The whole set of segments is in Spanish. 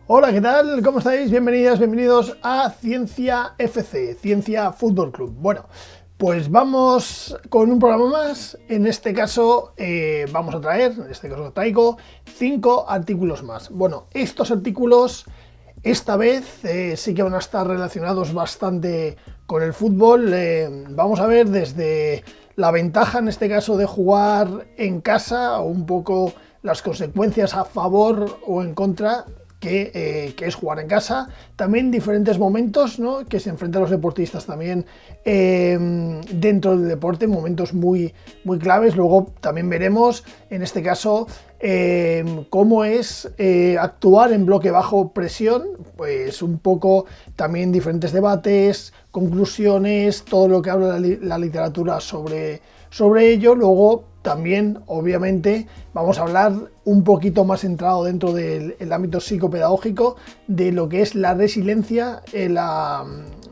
Hola, ¿qué tal? ¿Cómo estáis? Bienvenidas, bienvenidos a Ciencia FC, Ciencia Fútbol Club. Bueno, pues vamos con un programa más. En este caso traigo 5 artículos más. Bueno, estos artículos esta vez sí que van a estar relacionados bastante con el fútbol. Vamos a ver desde la ventaja, en este caso, de jugar en casa, o un poco las consecuencias a favor o en contra que es jugar en casa. También diferentes momentos, ¿no?, que se enfrentan los deportistas también dentro del deporte, momentos muy claves. Luego también veremos, en este caso, cómo es actuar en bloque bajo presión, pues un poco también diferentes debates, conclusiones, todo lo que habla la literatura sobre ello. Luego también, obviamente, vamos a hablar un poquito más centrado dentro del ámbito psicopedagógico de lo que es la resiliencia en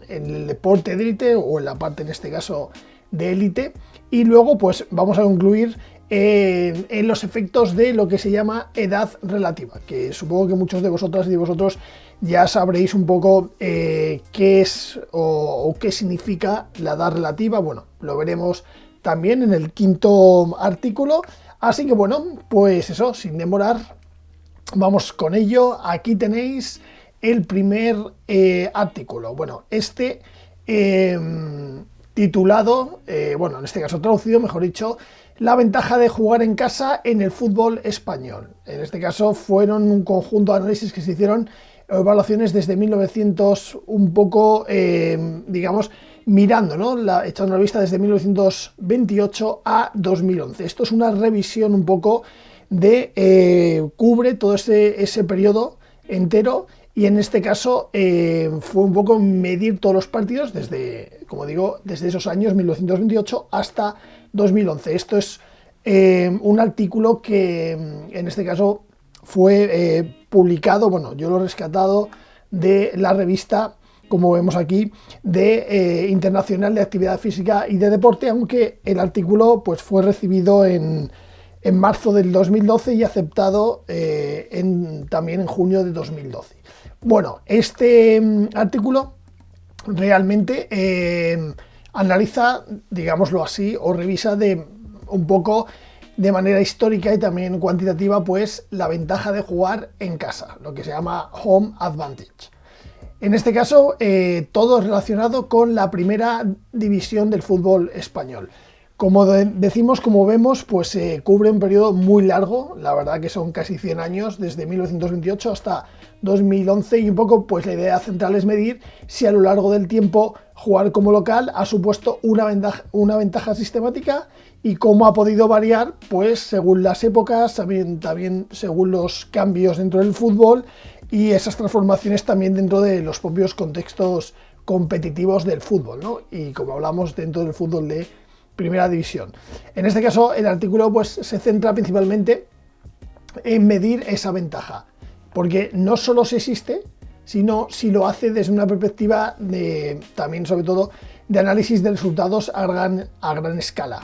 el deporte de élite, o en la parte, en este caso, de élite. Y luego pues vamos a concluir en los efectos de lo que se llama edad relativa, que supongo que muchos de vosotras y de vosotros ya sabréis un poco qué es o qué significa la edad relativa. Bueno, lo veremos también en el quinto artículo. Así que bueno, pues eso, sin demorar, vamos con ello. Aquí tenéis el primer artículo. Bueno, titulado, en este caso traducido, mejor dicho, la ventaja de jugar en casa en el fútbol español. En este caso fueron un conjunto de análisis que se hicieron, evaluaciones desde 1900, un poco, mirando, ¿no?, echando la vista desde 1928 a 2011. Esto es una revisión un poco cubre todo ese periodo entero, y en este caso fue un poco medir todos los partidos desde, como digo, desde esos años 1928 hasta 2011. Esto es un artículo que en este caso fue publicado, bueno, yo lo he rescatado de la revista, como vemos aquí, de Internacional de Actividad Física y de Deporte, aunque el artículo pues fue recibido en marzo del 2012 y aceptado también en junio de 2012. Bueno, este artículo realmente analiza, digámoslo así, o revisa un poco de manera histórica y también cuantitativa, pues la ventaja de jugar en casa, lo que se llama home advantage. En este caso, todo relacionado con la primera división del fútbol español. Como decimos, como vemos, pues cubre un periodo muy largo, la verdad que son casi 100 años, desde 1928 hasta 2011, y un poco pues la idea central es medir si a lo largo del tiempo jugar como local ha supuesto una ventaja sistemática, y cómo ha podido variar pues según las épocas, también según los cambios dentro del fútbol y esas transformaciones también dentro de los propios contextos competitivos del fútbol, ¿no? Y como hablamos, dentro del fútbol de primera división. En este caso, el artículo pues se centra principalmente en medir esa ventaja, porque no solo si existe, sino si lo hace desde una perspectiva también, sobre todo, de análisis de resultados a gran escala,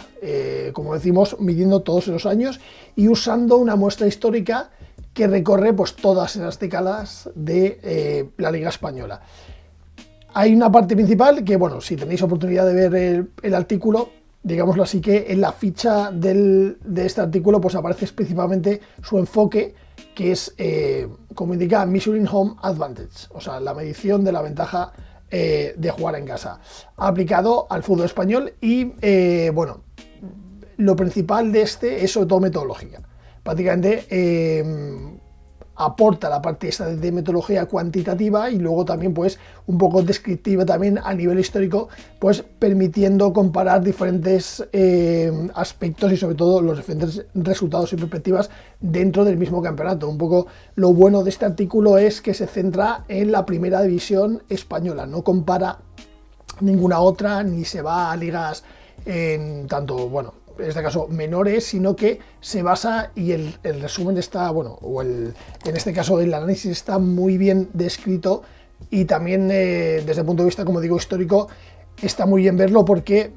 como decimos, midiendo todos los años y usando una muestra histórica que recorre pues todas esas décadas de la Liga Española. Hay una parte principal que, bueno, si tenéis oportunidad de ver el artículo, digámoslo así, que en la ficha de este artículo pues aparece principalmente su enfoque, que es, como indica, Measuring Home Advantage, o sea, la medición de la ventaja de jugar en casa, aplicado al fútbol español. Y lo principal de este es sobre todo metodología. Prácticamente aporta la parte esta de metodología cuantitativa, y luego también pues un poco descriptiva también a nivel histórico, pues permitiendo comparar diferentes aspectos y sobre todo los diferentes resultados y perspectivas dentro del mismo campeonato. Un poco lo bueno de este artículo es que se centra en la primera división española, no compara ninguna otra ni se va a ligas en tanto, bueno, en este caso menores, sino que se basa, y el resumen está, bueno, en este caso el análisis está muy bien descrito, y también desde el punto de vista, como digo, histórico, está muy bien verlo porque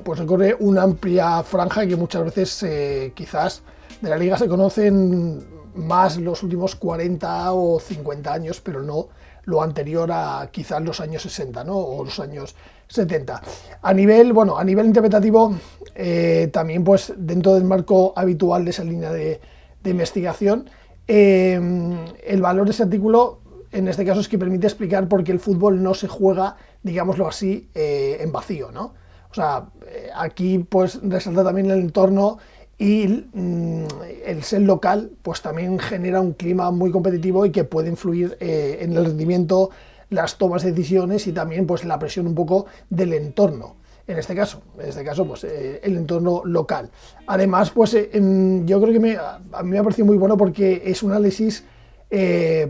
pues recorre una amplia franja que muchas veces quizás de la liga se conocen más los últimos 40 o 50 años, pero no lo anterior a quizás los años 60, ¿no? O los años 70. A nivel interpretativo, también pues dentro del marco habitual de esa línea de investigación, el valor de ese artículo en este caso es que permite explicar por qué el fútbol no se juega, digámoslo así, en vacío, ¿no? O sea, aquí pues resalta también el entorno y el ser local pues también genera un clima muy competitivo y que puede influir en el rendimiento, las tomas de decisiones y también pues la presión un poco del entorno. En este caso pues el entorno local. Además, pues yo creo que a mí me ha parecido muy bueno porque es un análisis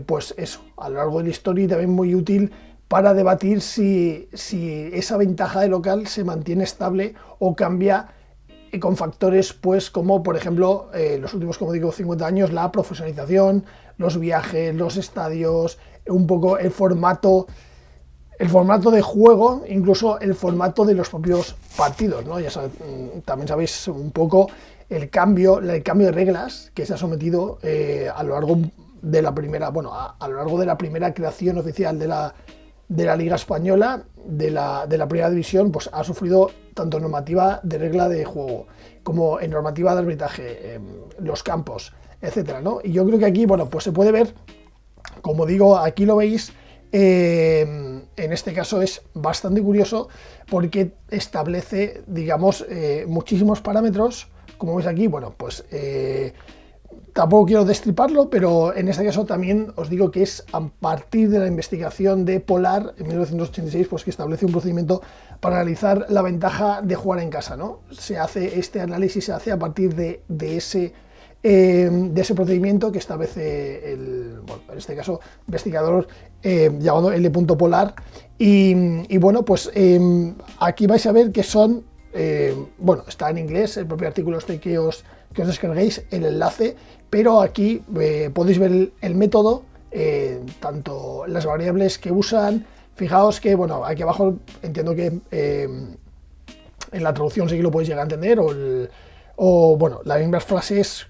pues eso, a lo largo de la historia y también muy útil para debatir si esa ventaja de local se mantiene estable o cambia con factores pues como por ejemplo los últimos, como digo, 50 años, la profesionalización, los viajes, los estadios, un poco el formato de juego, incluso el formato de los propios partidos, ¿no? También sabéis un poco el cambio de reglas que se ha sometido a lo largo de la primera, a lo largo de la primera creación oficial de la Liga Española, de la Primera División, pues ha sufrido tanto normativa de regla de juego como en normativa de arbitraje, los campos, etcétera, ¿no? Y yo creo que aquí, pues se puede ver, como digo, aquí lo veis, en este caso es bastante curioso porque establece, digamos, muchísimos parámetros, como veis aquí, tampoco quiero destriparlo, pero en este caso también os digo que es a partir de la investigación de Polar en 1986, pues que establece un procedimiento para analizar la ventaja de jugar en casa, ¿no? Este análisis se hace a partir de ese procedimiento que establece en este caso investigador llamado L. Polar y pues aquí vais a ver que son está en inglés el propio artículo que os descarguéis, el enlace, pero aquí podéis ver el método, tanto las variables que usan. Fijaos que, aquí abajo entiendo que en la traducción sí que lo podéis llegar a entender, las mismas frases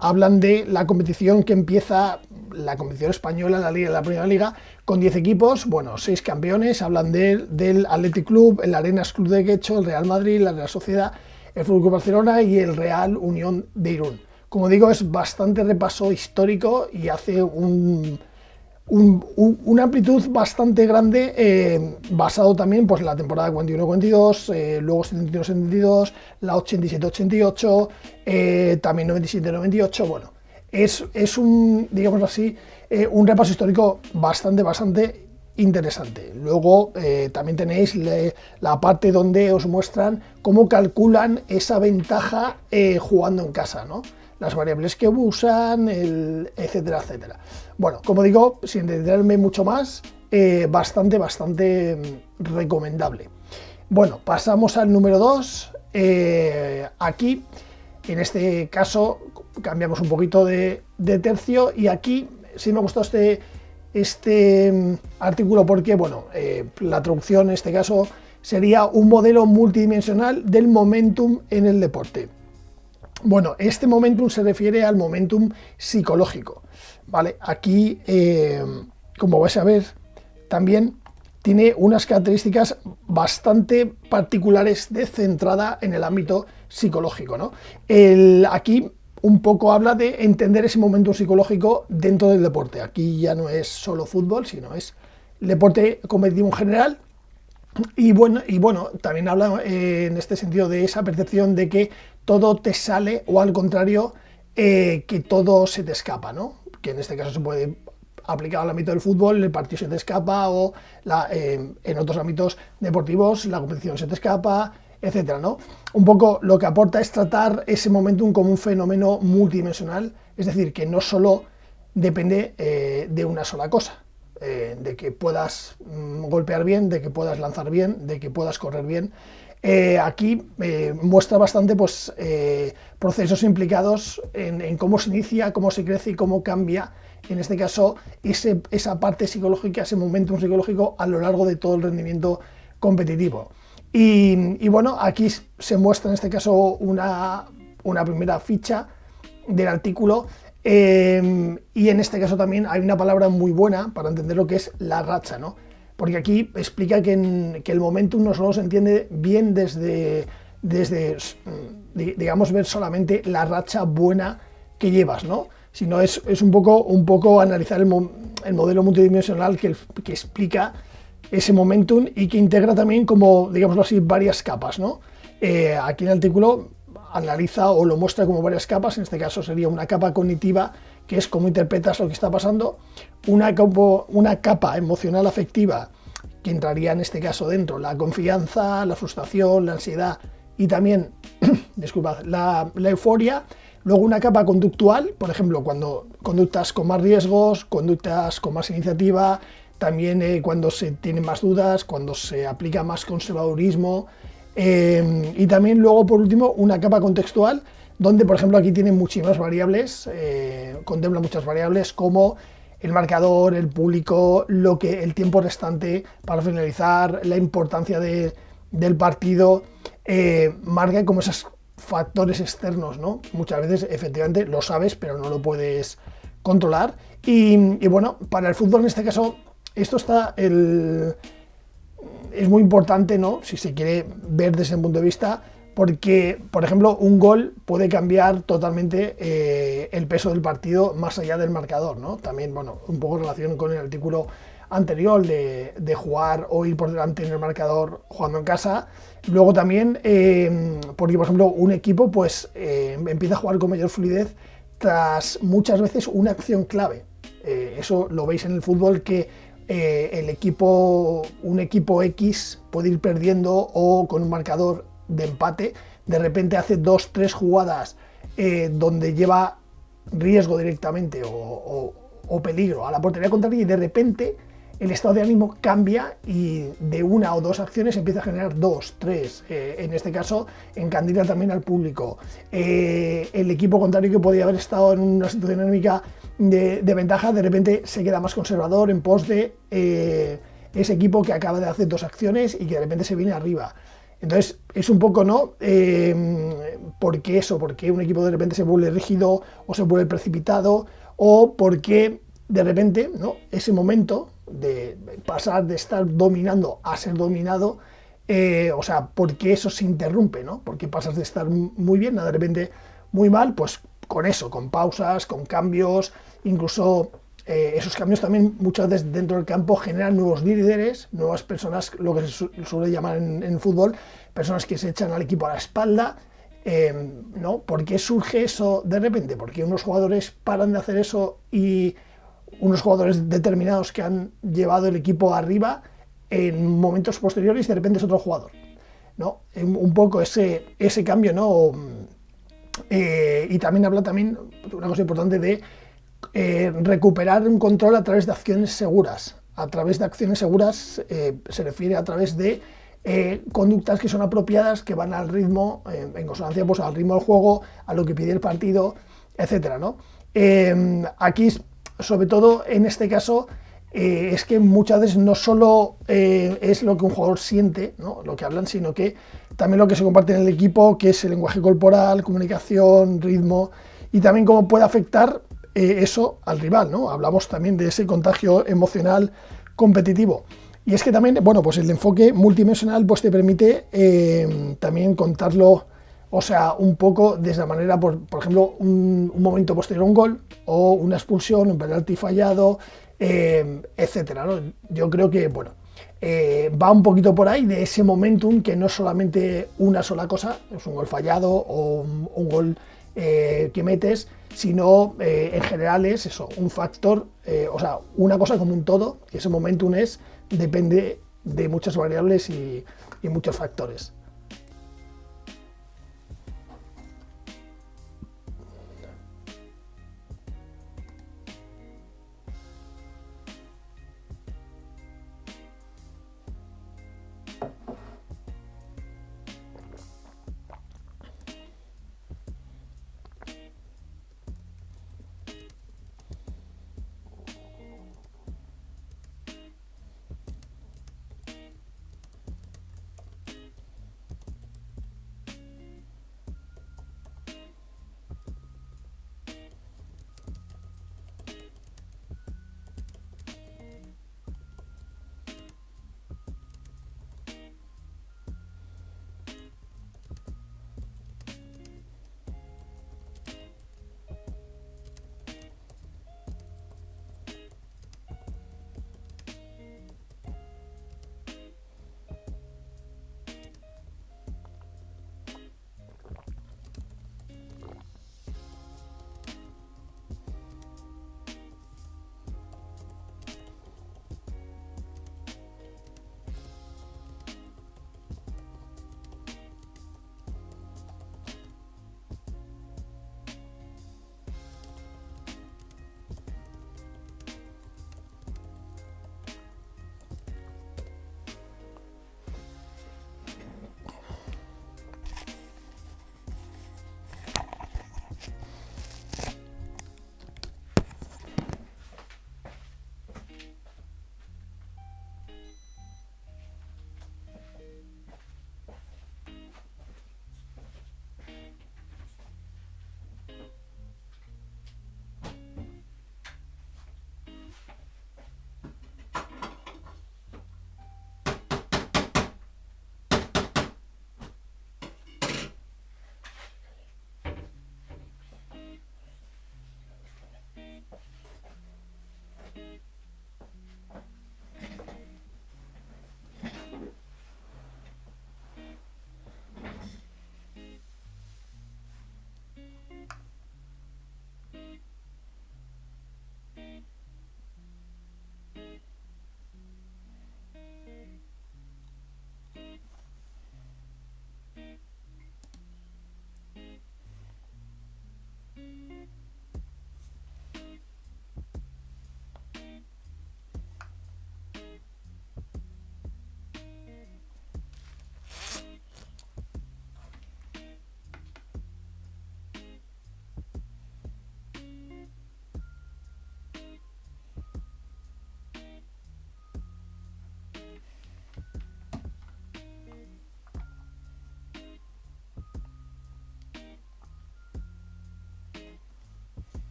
hablan de la competición que empieza, la competición española, la Primera Liga, con 10 equipos, 6 campeones, hablan del Athletic Club, el Arenas Club de Guecho, el Real Madrid, la Real Sociedad, el Fútbol Club Barcelona y el Real Unión de Irún. Como digo, es bastante repaso histórico y hace una amplitud bastante grande, basado también pues, en la temporada 41-42, luego 71-72, la 87-88, también 97-98. Es un, digamos así, un repaso histórico bastante interesante. Luego también tenéis la parte donde os muestran cómo calculan esa ventaja jugando en casa, ¿no? Las variables que usan, etcétera. Como digo, sin detenerme mucho más, bastante recomendable. Pasamos al número 2. Aquí, en este caso, cambiamos un poquito de tercio y aquí sí me gustó este artículo porque, la traducción en este caso sería un modelo multidimensional del momentum en el deporte. Este momentum se refiere al momentum psicológico, ¿vale? Aquí, como vais a ver, también tiene unas características bastante particulares de centrada en el ámbito psicológico, ¿no? Aquí un poco habla de entender ese momento psicológico dentro del deporte. Aquí ya no es solo fútbol, sino es el deporte competitivo en general. Y también habla en este sentido de esa percepción de que todo te sale o al contrario, que todo se te escapa, ¿no? Que en este caso se puede aplicar al ámbito del fútbol, el partido se te escapa o en otros ámbitos deportivos la competición se te escapa, etcétera, ¿no? Un poco lo que aporta es tratar ese momentum como un fenómeno multidimensional, es decir, que no solo depende de una sola cosa, de que puedas golpear bien, de que puedas lanzar bien, de que puedas correr bien. Aquí muestra bastante procesos implicados en cómo se inicia, cómo se crece y cómo cambia, en este caso, esa parte psicológica, ese momentum psicológico a lo largo de todo el rendimiento competitivo. Y aquí se muestra en este caso una primera ficha del artículo Y en este caso también hay una palabra muy buena para entender lo que es la racha, ¿no? Porque aquí explica que el momentum no solo se entiende bien desde, digamos, ver solamente la racha buena que llevas, ¿no? Sino es un poco analizar el modelo multidimensional que explica ese momentum y que integra también como, digámoslo así, varias capas, ¿no? Aquí en el artículo analiza o lo muestra como varias capas, en este caso sería una capa cognitiva, que es cómo interpretas lo que está pasando, una capa emocional afectiva, que entraría en este caso dentro la confianza, la frustración, la ansiedad y también, disculpad, la euforia. Luego una capa conductual, por ejemplo, cuando conductas con más riesgos, conductas con más iniciativa, también cuando se tienen más dudas, cuando se aplica más conservadurismo, y también luego por último una capa contextual, donde por ejemplo aquí tiene muchísimas variables, contempla muchas variables como el marcador, el público, el tiempo restante para finalizar, la importancia del partido, marca como esos factores externos, ¿no? Muchas veces efectivamente lo sabes, pero no lo puedes controlar. Y bueno, para el fútbol en este caso, esto es muy importante, ¿no? Si se quiere ver desde ese punto de vista, porque, por ejemplo, un gol puede cambiar totalmente el peso del partido más allá del marcador, ¿no? También, bueno, un poco en relación con el artículo anterior de jugar o ir por delante en el marcador jugando en casa. Luego también, porque, por ejemplo, un equipo pues empieza a jugar con mayor fluidez tras muchas veces una acción clave. Eso lo veis en el fútbol, que un equipo X puede ir perdiendo o con un marcador de empate, de repente hace 2 3 jugadas donde lleva riesgo directamente o peligro a la portería contraria, y de repente el estado de ánimo cambia y de 1 o 2 acciones empieza a generar 2 3, en este caso encandila también al público. El equipo contrario, que podía haber estado en una situación anímica de ventaja, de repente se queda más conservador en pos de ese equipo que acaba de hacer 2 acciones y que de repente se viene arriba. Entonces es un poco, ¿no? ¿Por qué eso? ¿Por qué un equipo de repente se vuelve rígido o se vuelve precipitado? ¿O por qué de repente, ¿no?, ese momento de pasar de estar dominando a ser dominado, o sea, ¿por qué eso se interrumpe, ¿no? Porque pasas de estar muy bien a de repente muy mal, pues con eso, con pausas, con cambios, incluso esos cambios también muchas veces dentro del campo generan nuevos líderes, nuevas personas, lo que se suele llamar en fútbol, personas que se echan al equipo a la espalda. ¿No? ¿Por qué surge eso de repente? Porque unos jugadores paran de hacer eso y unos jugadores determinados que han llevado el equipo arriba en momentos posteriores de repente es otro jugador, ¿no? Un poco ese cambio, ¿no? Y también habla también de una cosa importante de recuperar un control a través de acciones seguras. A través de acciones seguras se refiere a través de conductas que son apropiadas, que van al ritmo, en consonancia pues, al ritmo del juego, a lo que pide el partido, etcétera, ¿no? Aquí, sobre todo en este caso, es que muchas veces no solo es lo que un jugador siente, ¿no?, lo que hablan, sino que también lo que se comparte en el equipo, que es el lenguaje corporal, comunicación, ritmo, y también cómo puede afectar eso al rival, ¿no? Hablamos también de ese contagio emocional competitivo. Y es que también, bueno, pues el enfoque multidimensional pues te permite también contarlo, o sea, un poco desde la manera, por ejemplo, un momento posterior a un gol o una expulsión, un penalti fallado, etcétera, ¿no? Yo creo que, bueno, va un poquito por ahí de ese momentum, que no es solamente una sola cosa, es un gol fallado o un gol que metes, sino en general es eso, un factor, o sea, una cosa como un todo, y ese momentum depende de muchas variables y muchos factores.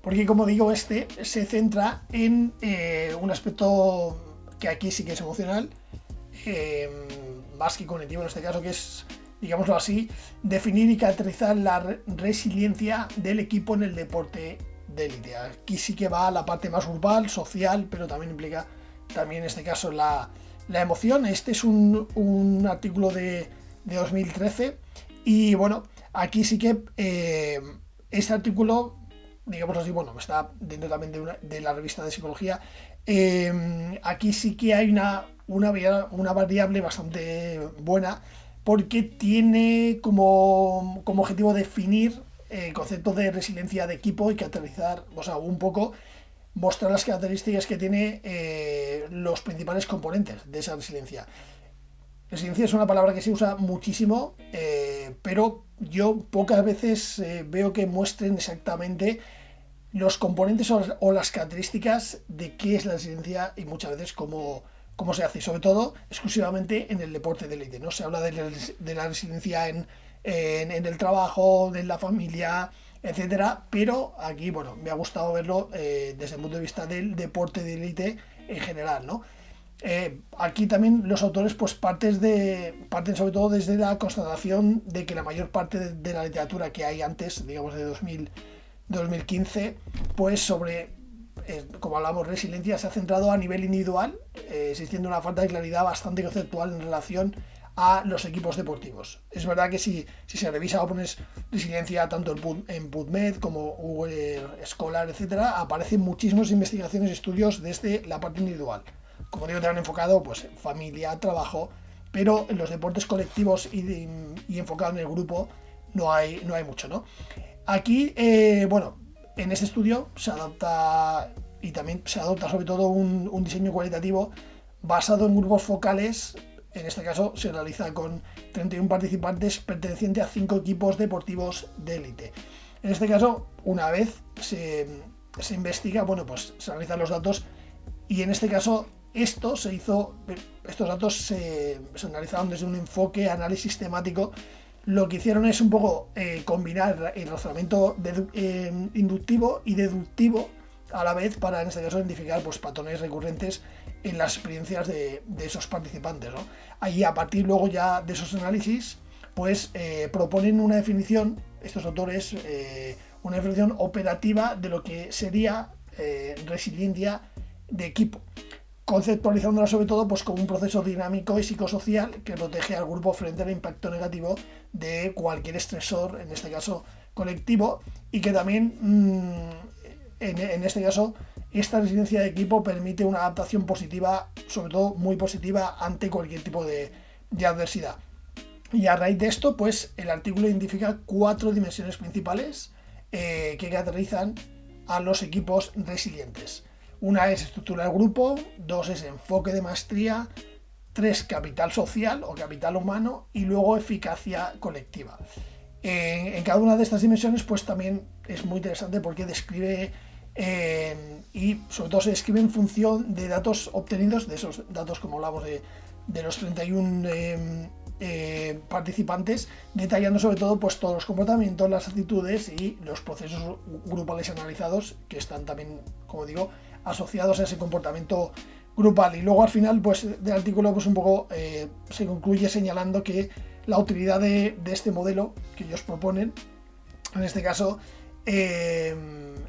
porque como digo, este se centra en un aspecto que aquí sí que es emocional, más que cognitivo en este caso, que es, digámoslo así, definir y caracterizar la resiliencia del equipo en el deporte de élite. Aquí sí que va la parte más grupal, social, pero también implica, también en este caso, la emoción. Este es un artículo de 2013 y bueno, aquí sí que este artículo, digamos así, bueno, está dentro también de la revista de psicología. Aquí sí que hay una variable bastante buena, porque tiene como objetivo definir el concepto de resiliencia de equipo y caracterizar, o sea, un poco mostrar las características que tiene los principales componentes de esa resiliencia. Resiliencia es una palabra que se usa muchísimo, pero yo pocas veces veo que muestren exactamente los componentes o las características de qué es la resiliencia y muchas veces cómo se hace, y sobre todo exclusivamente en el deporte de élite, ¿no? Se habla de la resiliencia en el trabajo, en la familia, etcétera, pero aquí, bueno, me ha gustado verlo desde el punto de vista del deporte de élite en general, ¿no? Aquí también los autores pues parten sobre todo desde la constatación de que la mayor parte de la literatura que hay antes, digamos de 2015, pues sobre, como hablamos, resiliencia, se ha centrado a nivel individual, existiendo una falta de claridad bastante conceptual en relación a los equipos deportivos. Es verdad que si se revisa o pones resiliencia tanto en PubMed como Google Scholar, etcétera, aparecen muchísimas investigaciones y estudios desde la parte individual. Como digo, te han enfocado pues familia, trabajo, pero en los deportes colectivos y enfocado en el grupo no hay mucho, ¿no? Aquí, bueno, en este estudio se adapta y también se adopta sobre todo un diseño cualitativo basado en grupos focales. En este caso se realiza con 31 participantes pertenecientes a 5 equipos deportivos de élite. En este caso, una vez se investiga, bueno, pues se analizan los datos y en este caso estos datos se analizaron desde un enfoque análisis temático. Lo que hicieron es un poco combinar el razonamiento inductivo y deductivo a la vez para, en este caso, identificar pues, patrones recurrentes en las experiencias de esos participantes, ¿no? Ahí, a partir luego ya de esos análisis, pues proponen una definición, estos autores, una definición operativa de lo que sería resiliencia de equipo, conceptualizándola sobre todo pues, como un proceso dinámico y psicosocial que protege al grupo frente al impacto negativo de cualquier estresor, en este caso colectivo, y que también, en este caso, esta resiliencia de equipo permite una adaptación positiva, sobre todo muy positiva, ante cualquier tipo de adversidad. Y a raíz de esto, pues el artículo identifica 4 dimensiones principales que caracterizan a los equipos resilientes. Una es estructura del grupo, 2 es enfoque de maestría, 3 capital social o capital humano y luego eficacia colectiva. En cada una de estas dimensiones pues también es muy interesante porque describe y sobre todo se describe en función de datos obtenidos, de esos datos como hablamos de los 31 participantes, detallando sobre todo pues todos los comportamientos, las actitudes y los procesos grupales analizados que están también, como digo, asociados a ese comportamiento grupal. Y luego al final pues del artículo pues un poco se concluye señalando que la utilidad de este modelo que ellos proponen, en este caso,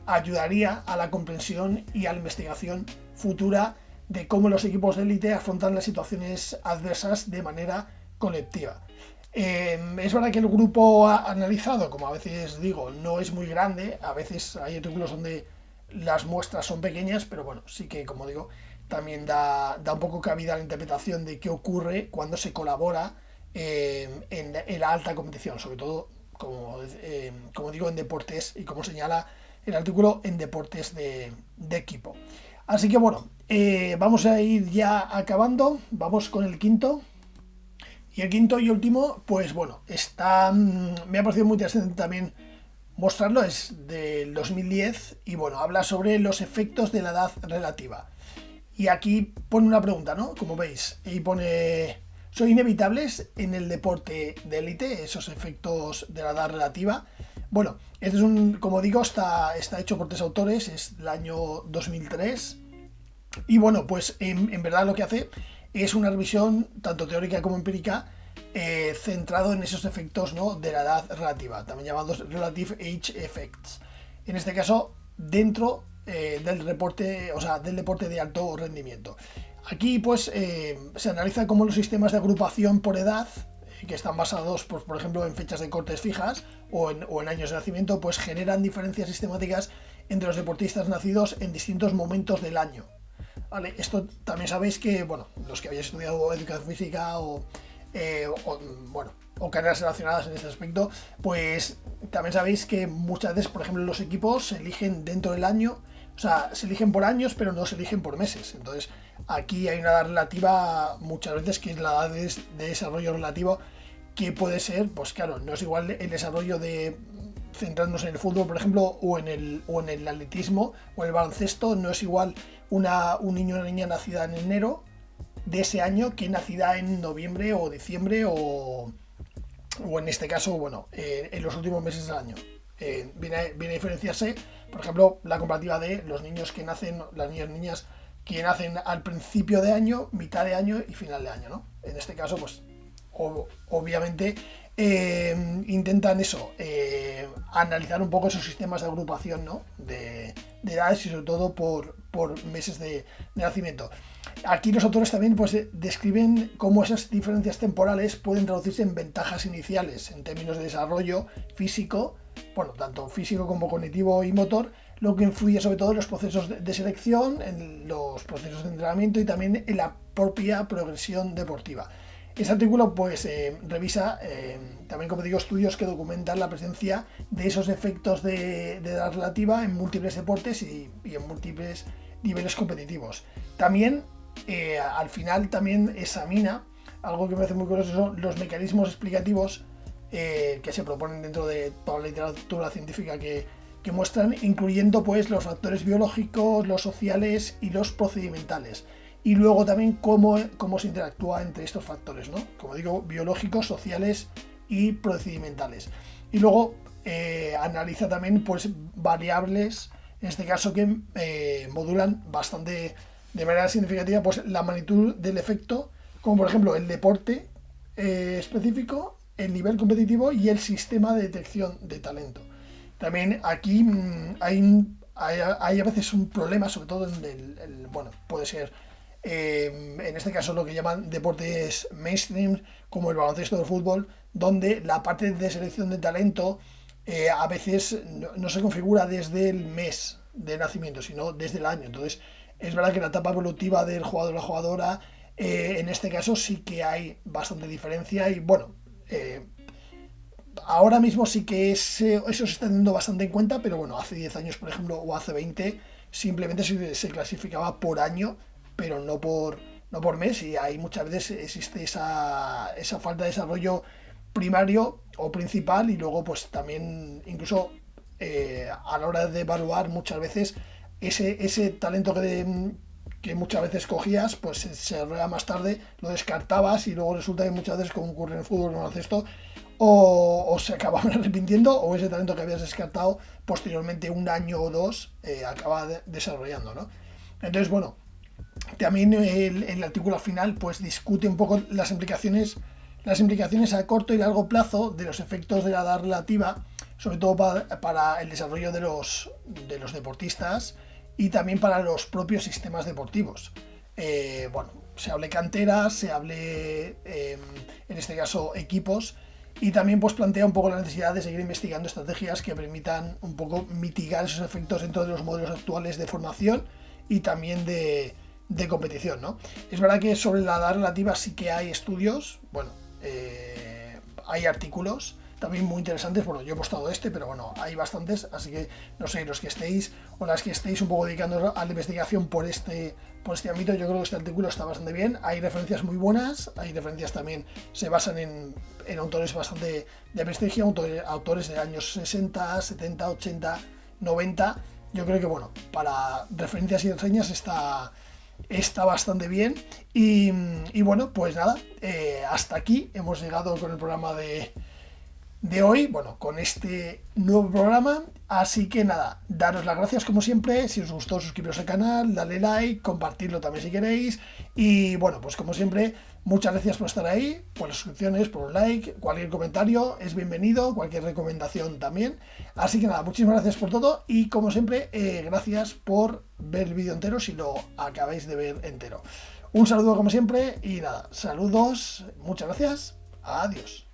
ayudaría a la comprensión y a la investigación futura de cómo los equipos de élite afrontan las situaciones adversas de manera colectiva. Es verdad que el grupo analizado, como a veces digo, no es muy grande, a veces hay artículos donde las muestras son pequeñas, pero bueno, sí que, como digo, también da un poco cabida a la interpretación de qué ocurre cuando se colabora en la alta competición, sobre todo, como digo, en deportes, y como señala el artículo, en deportes de equipo. Así que bueno, vamos a ir ya acabando, vamos con el quinto. Y el quinto y último, pues bueno, me ha parecido muy interesante también mostrarlo, es del 2010 y bueno, habla sobre los efectos de la edad relativa. Y aquí pone una pregunta, ¿no? Como veis, y pone: ¿son inevitables en el deporte de élite esos efectos de la edad relativa? Bueno, este como digo, está hecho por 3 autores, es del año 2003. Y bueno, pues en verdad lo que hace es una revisión tanto teórica como empírica, centrado en esos efectos, ¿no?, de la edad relativa, también llamados Relative Age Effects. En este caso, dentro del reporte, o sea, del deporte de alto rendimiento. Aquí pues se analiza cómo los sistemas de agrupación por edad, que están basados, pues, por ejemplo, en fechas de cortes fijas o en años de nacimiento, pues generan diferencias sistemáticas entre los deportistas nacidos en distintos momentos del año. Vale, esto también sabéis que, bueno, los que habéis estudiado educación física o carreras relacionadas en este aspecto, pues también sabéis que muchas veces, por ejemplo, los equipos se eligen dentro del año, o sea, se eligen por años, pero no se eligen por meses. Entonces, aquí hay una edad relativa muchas veces que es la edad de desarrollo relativo, que puede ser, pues claro, no es igual el desarrollo de centrarnos en el fútbol, por ejemplo, o en el atletismo o el baloncesto, no es igual un niño o una niña nacida en enero de ese año que nacida en noviembre o diciembre o en este caso, bueno, en los últimos meses del año. Viene a diferenciarse, por ejemplo, la comparativa de los niños que nacen, las niñas que nacen al principio de año, mitad de año y final de año, ¿no? En este caso, pues obviamente intentan eso, analizar un poco esos sistemas de agrupación, ¿no?, de edades y sobre todo por meses de nacimiento. Aquí los autores también pues describen cómo esas diferencias temporales pueden traducirse en ventajas iniciales en términos de desarrollo físico, bueno, tanto físico como cognitivo y motor, lo que influye sobre todo en los procesos de selección, en los procesos de entrenamiento y también en la propia progresión deportiva. Este artículo pues revisa también, como digo, estudios que documentan la presencia de esos efectos de edad relativa en múltiples deportes y en múltiples niveles competitivos. También al final también examina algo que me parece muy curioso, son los mecanismos explicativos que se proponen dentro de toda la literatura científica que muestran, incluyendo pues los factores biológicos, los sociales y los procedimentales. Y luego también cómo se interactúa entre estos factores, ¿no? Como digo, biológicos, sociales y procedimentales. Y luego analiza también pues variables, en este caso que modulan bastante de manera significativa pues la magnitud del efecto, como por ejemplo el deporte específico, el nivel competitivo y el sistema de detección de talento. También aquí hay a veces un problema, sobre todo en bueno, puede ser en este caso lo que llaman deportes mainstream, como el baloncesto o el fútbol, donde la parte de selección de talento a veces no se configura desde el mes de nacimiento, sino desde el año. Entonces, es verdad que la etapa evolutiva del jugador o la jugadora, en este caso sí que hay bastante diferencia y bueno, ahora mismo sí que eso se está teniendo bastante en cuenta, pero bueno, hace 10 años, por ejemplo, o hace 20, simplemente se clasificaba por año, pero no por mes, y ahí muchas veces existe esa falta de desarrollo primario o principal, y luego pues también incluso a la hora de evaluar muchas veces ese talento que muchas veces cogías, pues se desarrolla más tarde, lo descartabas y luego resulta que muchas veces, como ocurre en el fútbol o en el baloncesto, o se acababan arrepintiendo, o ese talento que habías descartado posteriormente, un año o dos, acaba desarrollando, ¿no? Entonces, bueno, también el artículo final pues discute un poco las implicaciones a corto y largo plazo de los efectos de la edad relativa, sobre todo para el desarrollo de los deportistas y también para los propios sistemas deportivos. Bueno, se hable canteras, se hable en este caso equipos, y también pues plantea un poco la necesidad de seguir investigando estrategias que permitan un poco mitigar esos efectos dentro de los modelos actuales de formación y también de competición, ¿no? Es verdad que sobre la edad relativa sí que hay estudios, bueno, hay artículos también muy interesantes. Bueno, yo he postado pero bueno, hay bastantes, así que no sé, los que estéis o las que estéis un poco dedicándoos a la investigación por este ámbito, yo creo que este artículo está bastante bien. Hay referencias muy buenas, hay referencias también, se basan en autores bastante de prestigio, autores de años 60, 70, 80, 90. Yo creo que, bueno, para referencias y reseñas está bastante bien. Y bueno, pues nada, hasta aquí hemos llegado con el programa de hoy, bueno, con este nuevo programa. Así que nada, daros las gracias como siempre. Si os gustó, suscribiros al canal, dale like, compartirlo también si queréis. Y bueno, pues como siempre, muchas gracias por estar ahí, por las suscripciones, por un like, cualquier comentario es bienvenido, cualquier recomendación también. Así que nada, muchísimas gracias por todo y como siempre, gracias por ver el vídeo entero si lo acabáis de ver entero. Un saludo como siempre y nada, saludos, muchas gracias, adiós.